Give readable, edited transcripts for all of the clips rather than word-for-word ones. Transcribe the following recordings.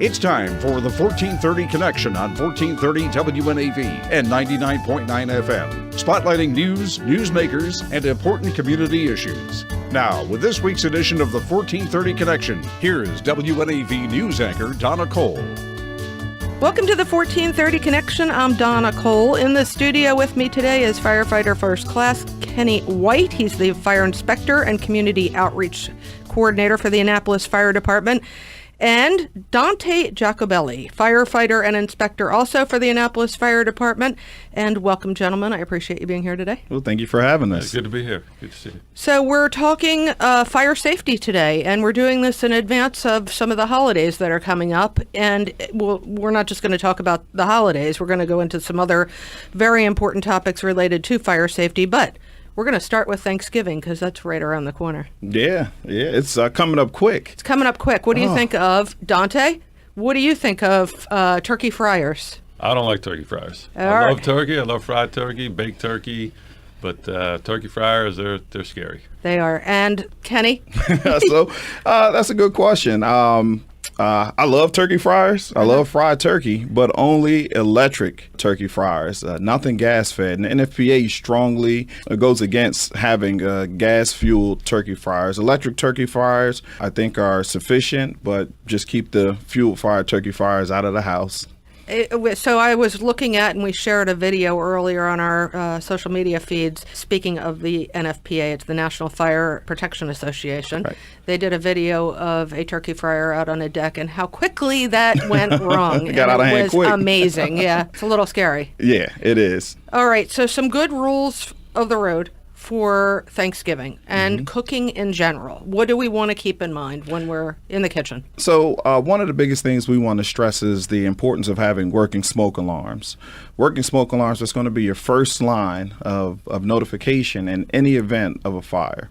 It's time for the 1430 Connection on 1430 WNAV and 99.9 FM, spotlighting news, newsmakers, and important community issues. Now, with this week's edition of the 1430 Connection, here is WNAV news anchor Donna Cole. Welcome to the 1430 Connection. I'm Donna Cole. In the studio with me today is firefighter first class Kenny White. He's the fire inspector and community outreach coordinator for the Annapolis Fire Department. And Dante Jacobelli, firefighter and inspector also for the Annapolis Fire Department. And welcome, gentlemen. I appreciate you being here today. Well, thank you for having us. Good to be here. Good to see you. So we're talking fire safety today, and we're doing this in advance of some of the holidays that are coming up. And we're not just going to talk about the holidays. We're going to go into some other very important topics related to fire safety. But we're going to start with Thanksgiving because that's right around the corner. Yeah, it's coming up quick. It's coming up quick. What do you think of, Dante? What do you think of turkey fryers? I don't like turkey fryers. All I right. love turkey. I love fried turkey, baked turkey, but turkey fryers, they're scary. They are. And Kenny? So that's a good question. I love turkey fryers. I love fried turkey, but only electric turkey fryers, nothing gas-fed. And the NFPA strongly goes against having gas-fueled turkey fryers. Electric turkey fryers, I think, are sufficient, but just keep the fuel-fired turkey fryers out of the house. So I was looking at, and we shared a video earlier on our social media feeds, speaking of the NFPA, it's the National Fire Protection Association. Right. They did a video of a turkey fryer out on a deck and how quickly that went wrong. Got out of hand quick. It was amazing. Yeah, it's a little scary. Yeah, it is. All right, so some good rules of the road for Thanksgiving and cooking in general. What do we want to keep in mind when we're in the kitchen? So one of the biggest things we want to stress is the importance of having working smoke alarms. Working smoke alarms is going to be your first line of notification in any event of a fire.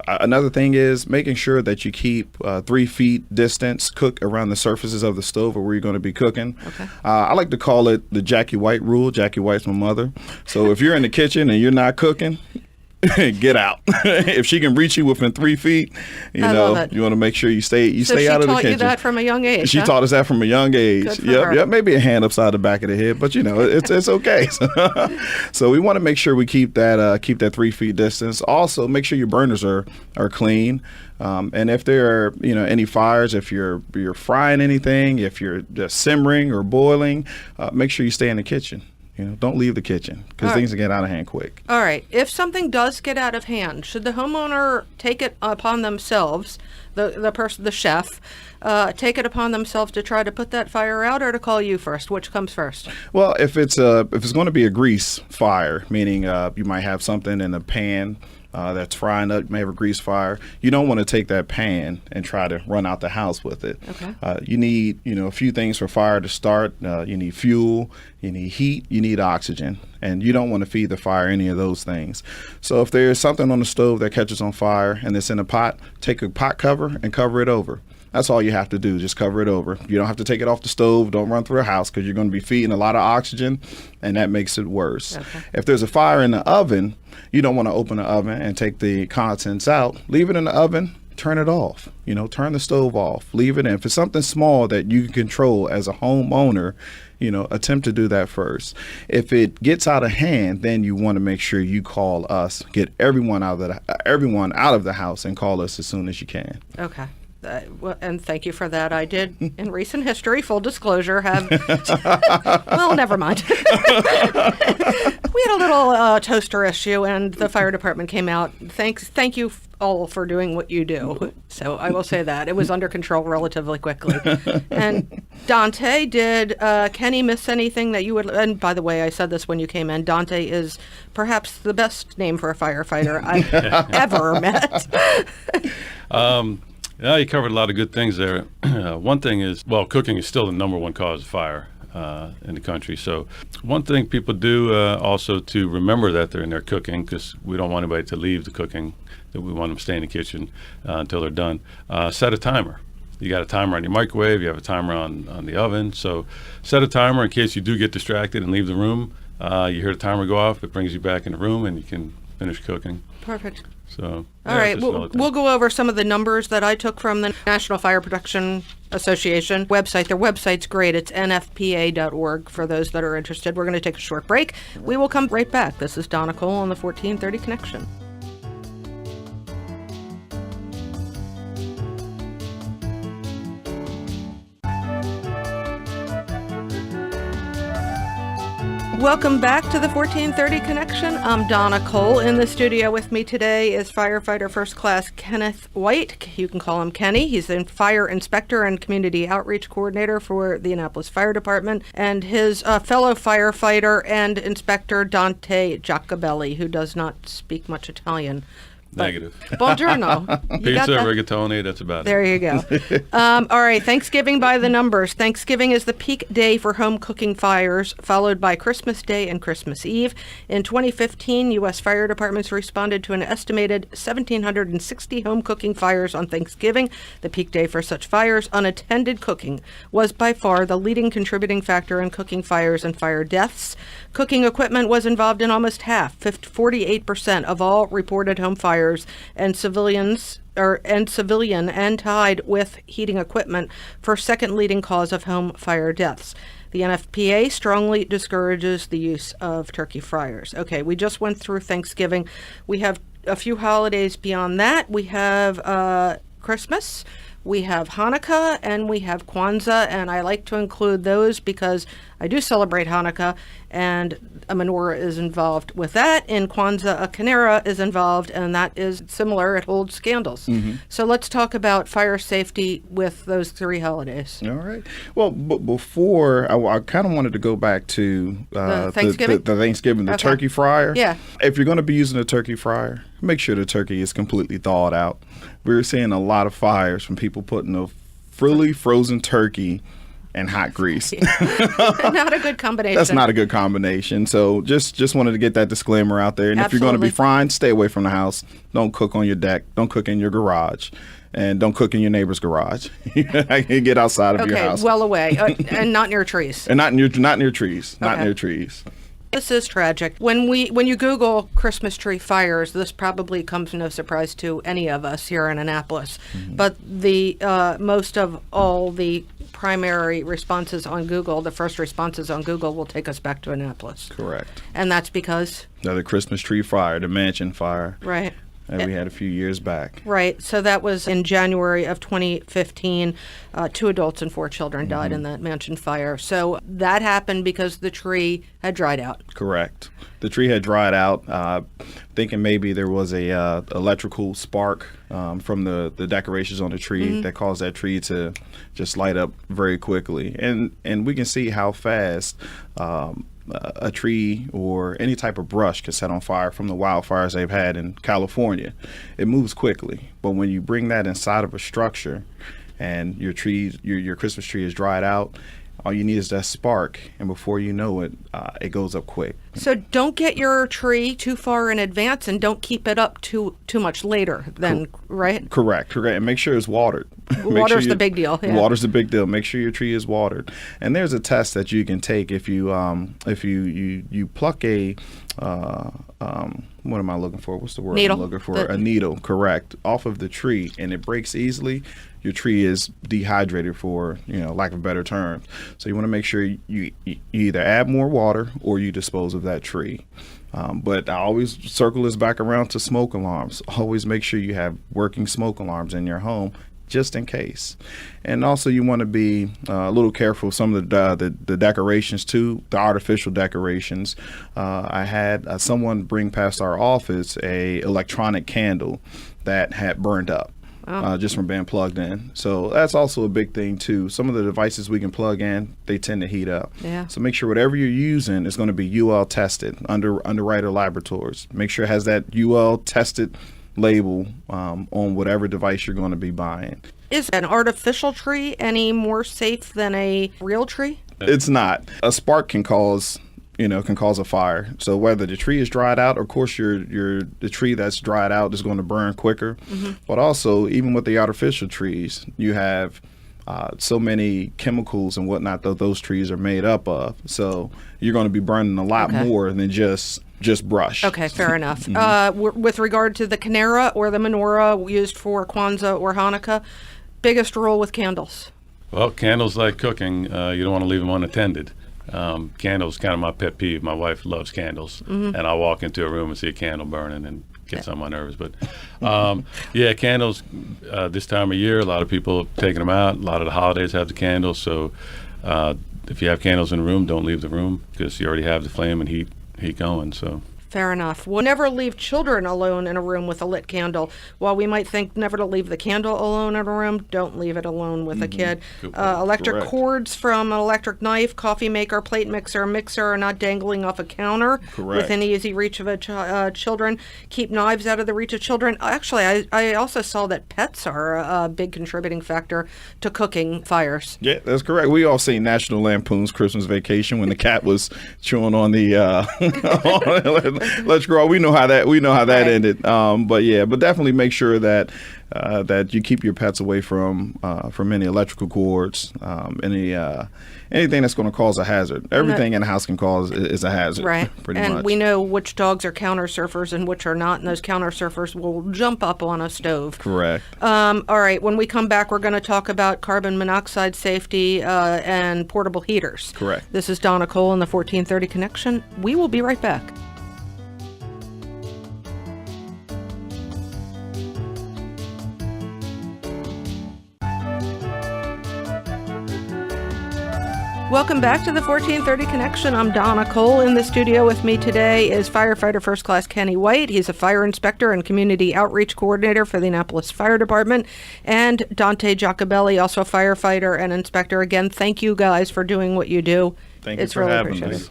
Another thing is making sure that you keep 3 feet distance, cook around the surfaces of the stove or where you're going to be cooking. Okay. I like to call it the Jackie White rule. Jackie White's my mother. So if you're in the kitchen and you're not cooking, get out. If she can reach you within 3 feet, you want to make sure you stay out of the kitchen. So she taught you that from a young age. She taught us that from a young age. Yep. Maybe a hand upside the back of the head, but it's okay. So we want to make sure we keep that 3 feet distance. Also, make sure your burners are clean. And if there are any fires, if you're frying anything, if you're just simmering or boiling, make sure you stay in the kitchen. Don't leave the kitchen because things get out of hand quick. All right. If something does get out of hand, should the homeowner take it upon themselves, the chef, take it upon themselves to try to put that fire out, or to call you first? Which comes first? Well, if it's going to be a grease fire, meaning you might have something in a pan that's frying up, you may have a grease fire. You don't want to take that pan and try to run out the house with it. Okay. You need, a few things for fire to start. You need fuel, you need heat, you need oxygen, and you don't want to feed the fire any of those things. So if there's something on the stove that catches on fire and it's in a pot, take a pot cover and cover it over. That's all you have to do, just cover it over. You don't have to take it off the stove, don't run through a house because you're going to be feeding a lot of oxygen and that makes it worse. Okay. If there's a fire in the oven, you don't want to open the oven and take the contents out. Leave it in the oven, turn it off, turn the stove off, leave it in. If it's something small that you can control as a homeowner, attempt to do that first. If it gets out of hand, then you want to make sure you call us, get everyone out of the house and call us as soon as you can. Okay. And thank you for that. I did, in recent history, full disclosure, have... well, never mind. We had a little toaster issue, and the fire department came out. Thank you all for doing what you do. So I will say that. It was under control relatively quickly. And Dante, did Kenny miss anything that you would... And by the way, I said this when you came in. Dante is perhaps the best name for a firefighter I've ever met. Yeah, you covered a lot of good things there. One thing is, cooking is still the number one cause of fire in the country. So one thing people do also to remember that they're in there cooking, because we don't want anybody to leave the cooking, that we want them to stay in the kitchen until they're done. Set a timer. You got a timer on your microwave, you have a timer on the oven. So set a timer in case you do get distracted and leave the room. You hear the timer go off, it brings you back in the room and you can finish cooking. Perfect. So, All right, we'll go over some of the numbers that I took from the National Fire Protection Association website. Their website's great. It's nfpa.org for those that are interested. We're going to take a short break. We will come right back. This is Donna Cole on the 1430 Connection. Welcome back to the 1430 Connection. I'm Donna Cole. In the studio with me today is firefighter first class Kenneth White. You can call him Kenny. He's a fire inspector and community outreach coordinator for the Annapolis Fire Department, and his fellow firefighter and inspector Dante Jacobelli, who does not speak much Italian. Negative. Buongiorno. Pizza, rigatoni, that's about There it. you go. All right, Thanksgiving by the numbers. Thanksgiving is the peak day for home cooking fires, followed by Christmas Day and Christmas Eve. In 2015, U.S. fire departments responded to an estimated 1,760 home cooking fires on Thanksgiving. The peak day for such fires, unattended cooking, was by far the leading contributing factor in cooking fires and fire deaths. Cooking equipment was involved in almost half, 48% of all reported home fires, and civilian and tied with heating equipment for second leading cause of home fire deaths. The NFPA strongly discourages the use of turkey fryers. Okay, we just went through Thanksgiving. We have a few holidays beyond that. We have Christmas, we have Hanukkah, and we have Kwanzaa, and I like to include those because I do celebrate Hanukkah, and a menorah is involved with that. In Kwanzaa, a kinara is involved, and that is similar. It holds candles. Mm-hmm. So let's talk about fire safety with those three holidays. All right. Well, before, I kind of wanted to go back to the Thanksgiving, the turkey fryer. Yeah. If you're going to be using a turkey fryer, make sure the turkey is completely thawed out. We're seeing a lot of fires from people putting a fully frozen turkey and hot grease. Not a good combination. That's not a good combination. So just wanted to get that disclaimer out there. And Absolutely. If you're going to be frying, stay away from the house. Don't cook on your deck. Don't cook in your garage. And don't cook in your neighbor's garage. Get outside of your house. Okay, well away. And not near trees. And not near trees. Not Okay. near trees. This is tragic. When you Google Christmas tree fires, this probably comes no surprise to any of us here in Annapolis. Mm-hmm. But the most of all the primary responses on Google, the first responses on Google, will take us back to Annapolis. Correct. And that's because the Christmas tree fire, the mansion fire. Right. That we had a few years back. Right. So that was in January of 2015. 2 adults and 4 children died in that mansion fire. So that happened because the tree had dried out. Correct. The tree had dried out, thinking maybe there was a electrical spark from the decorations on the tree that caused that tree to just light up very quickly. And we can see how fast a tree or any type of brush can set on fire from the wildfires they've had in California. It moves quickly, but when you bring that inside of a structure and your Christmas tree is dried out, all you need is that spark, and before you know it, it goes up quick. So don't get your tree too far in advance, and don't keep it up too much later then, right? Correct. And make sure it's watered. Water's the big deal. Yeah. Water's the big deal. Make sure your tree is watered. And there's a test that you can take if you pluck a what am I looking for? What's the word needle. I'm looking for? A needle, correct, off of the tree, and it breaks easily. Your tree is dehydrated, for lack of better terms. So you want to make sure you either add more water or you dispose of that tree. But I always circle this back around to smoke alarms. Always make sure you have working smoke alarms in your home, just in case. And also you want to be a little careful of some of the decorations too, the artificial decorations. I had someone bring past our office a electronic candle that had burned up. Just from being plugged in. So that's also a big thing too. Some of the devices we can plug in, they tend to heat up. Yeah. So make sure whatever you're using is going to be UL tested under Underwriter Laboratories. Make sure it has that UL tested label on whatever device you're going to be buying. Is an artificial tree any more safe than a real tree? It's not. A spark can cause a fire. So whether the tree is dried out, of course the tree that's dried out is going to burn quicker. Mm-hmm. But also, even with the artificial trees, you have so many chemicals and whatnot that those trees are made up of. So you're going to be burning a lot more than just just brush. Okay, fair enough. With regard to the Canera or the menorah used for Kwanzaa or Hanukkah, biggest rule with candles? Well, candles like cooking, you don't want to leave them unattended. Candles kind of my pet peeve. My wife loves candles, and I'll walk into a room and see a candle burning and gets on my nerves. But yeah, candles this time of year, a lot of people taking them out. A lot of the holidays have the candles, so if you have candles in the room, don't leave the room because you already have the flame and heat going. So. Fair enough. We'll never leave children alone in a room with a lit candle. While we might think never to leave the candle alone in a room, don't leave it alone with a kid. Electric Correct. cords from an electric knife, coffee maker, plate mixer, mixer are not dangling off a counter Correct. within easy reach of children. Keep knives out of the reach of children. Actually, I also saw that pets are a big contributing factor to cooking fires. Yeah, that's correct. We all seen National Lampoon's Christmas Vacation when the cat was chewing on the Let's grow. We know how that Right. ended. But definitely make sure that you keep your pets away from any electrical cords, anything that's going to cause a hazard. Everything in the house can cause is a hazard. Right. Pretty and much. we know which dogs are counter surfers and which are not, and those counter surfers will jump up on a stove. Correct. All right. When we come back, we're going to talk about carbon monoxide safety and portable heaters. Correct. This is Donna Cole in the 1430 Connection. We will be right back. Welcome back to the 1430 Connection. I'm Donna Cole. In the studio with me today is firefighter first class Kenny White. He's a fire inspector and community outreach coordinator for the Annapolis Fire Department. And Dante Jacobelli, also a firefighter and inspector. Again, thank you guys for doing what you do. Thank you It's for really having appreciated. us.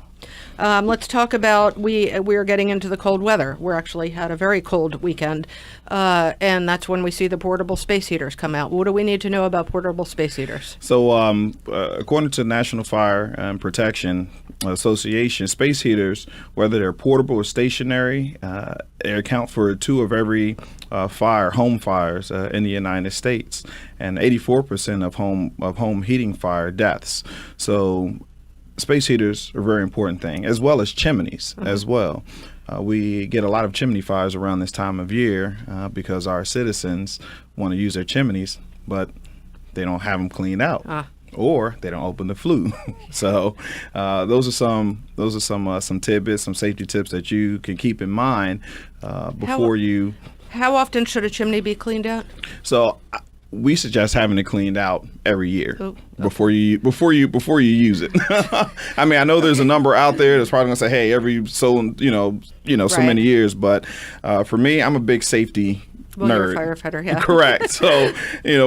Let's talk about, we are getting into the cold weather. We actually had a very cold weekend, and that's when we see the portable space heaters come out. What do we need to know about portable space heaters? So, according to the National Fire and Protection Association, space heaters, whether they're portable or stationary, they account for 2 of every home fires in the United States, and 84% of home heating fire deaths. So, space heaters are a very important thing, as well as chimneys as well. We get a lot of chimney fires around this time of year because our citizens want to use their chimneys, but they don't have them cleaned out, or they don't open the flue. So those are some tidbits, some safety tips that you can keep in mind before you. How often should a chimney be cleaned out? So we suggest having it cleaned out every year Oh, okay. before you use it. I mean, I know there's a number out there that's probably gonna say, hey, every so so Right. many years, but for me, I'm a big safety Well, nerd. you're a firefighter, yeah. Correct. So,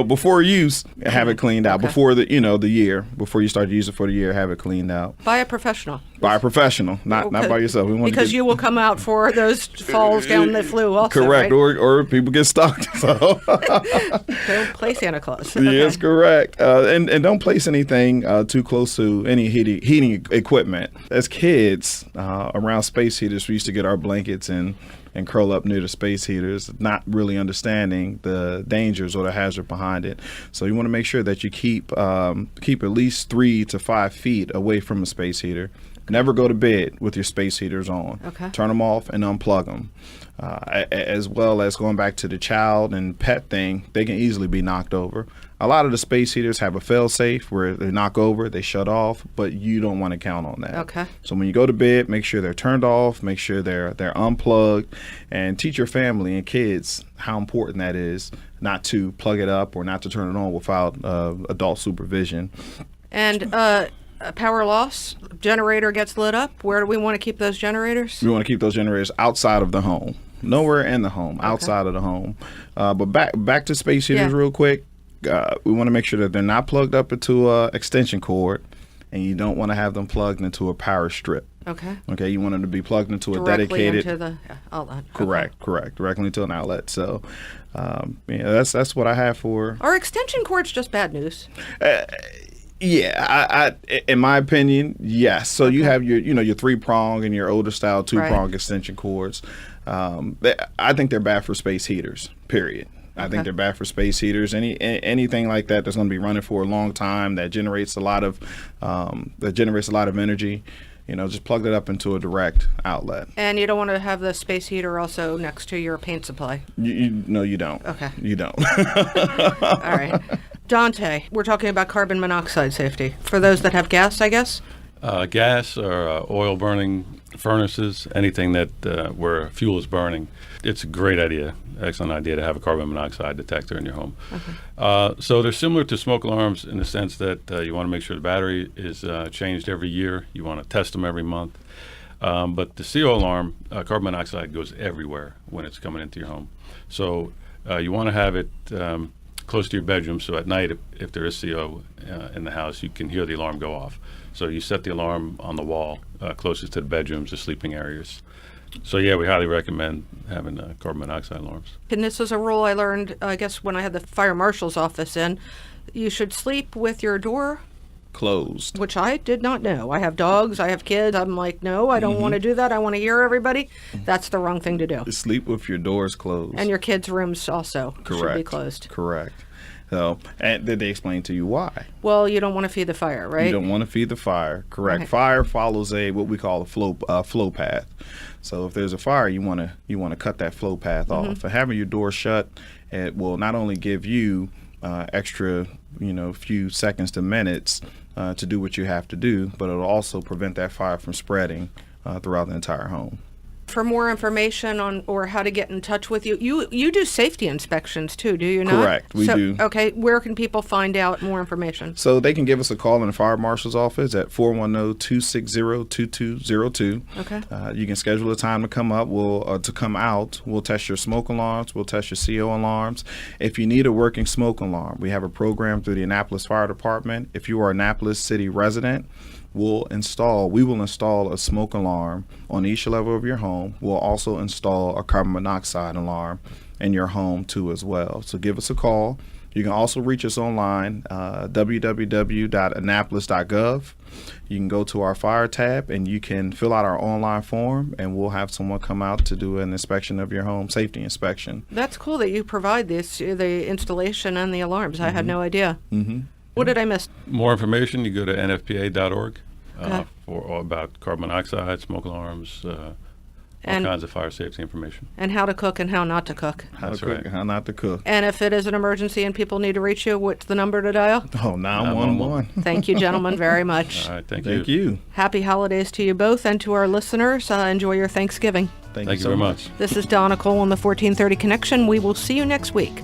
before use, have it cleaned out. Okay. Before the year, before you start to use it for the year, have it cleaned out. By a professional. By a professional, not by yourself. We want Because you will come out for those falls down the flue also, correct, right? or people get stuck. So. Don't play Santa Claus. Yes, Okay. correct. And don't place anything too close to any heating equipment. As kids, around space heaters, we used to get our blankets and curl up near the space heaters, not really understanding the dangers or the hazard behind it. So you want to make sure that you keep at least 3 to 5 feet away from a space heater. Never go to bed with your space heaters on. Okay. Turn them off and unplug them. As well as going back to the child and pet thing, they can easily be knocked over. A lot of the space heaters have a fail-safe where they knock over, they shut off, but you don't want to count on that. Okay. So when you go to bed, make sure they're turned off, make sure they're unplugged, and teach your family and kids how important that is not to plug it up or not to turn it on without adult supervision. And power loss, generator gets lit up. Where do we want to keep those generators? We want to keep those generators outside of the home. Nowhere in the home, outside of the home. But back to space heaters Yeah. real quick. We want to make sure that they're not plugged up into a extension cord, and you don't want to have them plugged into a power strip. Okay. Okay, you want them to be plugged into a Directly dedicated. into the outlet. Okay. Correct, directly into an outlet. So, that's what I have for. Are extension cords just bad news? Yeah, I in my opinion, yes. So you have your 3-prong and your older style 2-prong extension cords. I think they're bad for space heaters. Period. I think they're bad for space heaters. Anything like that that's going to be running for a long time that generates a lot of energy. just plug it up into a direct outlet. And you don't want to have the space heater also next to your paint supply. No, you don't. Okay. You don't. All right. Dante, we're talking about carbon monoxide safety. For those that have gas, I guess? Gas or oil burning furnaces, anything that where fuel is burning, it's a great idea, excellent idea to have a carbon monoxide detector in your home. Okay. So they're similar to smoke alarms in the sense that you want to make sure the battery is changed every year. You want to test them every month. But the CO alarm, carbon monoxide goes everywhere when it's coming into your home. So you want to have it close to your bedroom, so at night, if there is CO in the house, you can hear the alarm go off. So you set the alarm on the wall closest to the bedrooms, the sleeping areas. So yeah, we highly recommend having carbon monoxide alarms. And this is a rule I learned, I guess, when I had the fire marshal's office in. You should sleep with your door closed, which I did not know. I have dogs, I have kids. I'm like, no, I don't want to do that. I want to hear everybody. That's the wrong thing to do. Sleep with your doors closed. And your kids' rooms also should be closed. Correct. So, and did they explain to you why? Well, you don't want to feed the fire, right? You don't want to feed the fire. Correct. Okay. Fire follows what we call a flow path. So if there's a fire, you want to cut that flow path off. And having your door shut, it will not only give you extra, few seconds to minutes to do what you have to do, but it'll also prevent that fire from spreading throughout the entire home. For more information on or how to get in touch with you, you do safety inspections too, do you not? Correct, we do. Okay, where can people find out more information? So they can give us a call in the fire marshal's office at 410-260-2202. Okay. You can schedule a time to come up. We'll test your smoke alarms. We'll test your CO alarms. If you need a working smoke alarm, we have a program through the Annapolis Fire Department. If you are an Annapolis City resident, we will install a smoke alarm on each level of your home. We'll also install a carbon monoxide alarm in your home too as well. So give us a call. You can also reach us online, www.annapolis.gov. You can go to our fire tab and you can fill out our online form, and we'll have someone come out to do an inspection of your home, safety inspection. That's cool that you provide the installation and the alarms. I had no idea. What did I miss? More information, you go to nfpa.org for about carbon monoxide, smoke alarms, all kinds of fire safety information. And how to cook and how not to cook. How to cook and how not to cook. And if it is an emergency and people need to reach you, what's the number to dial? 911. Thank you, gentlemen, very much. All right, thank you. Happy holidays to you both and to our listeners. Enjoy your Thanksgiving. Thank you very much. This is Donna Cole on the 1430 Connection. We will see you next week.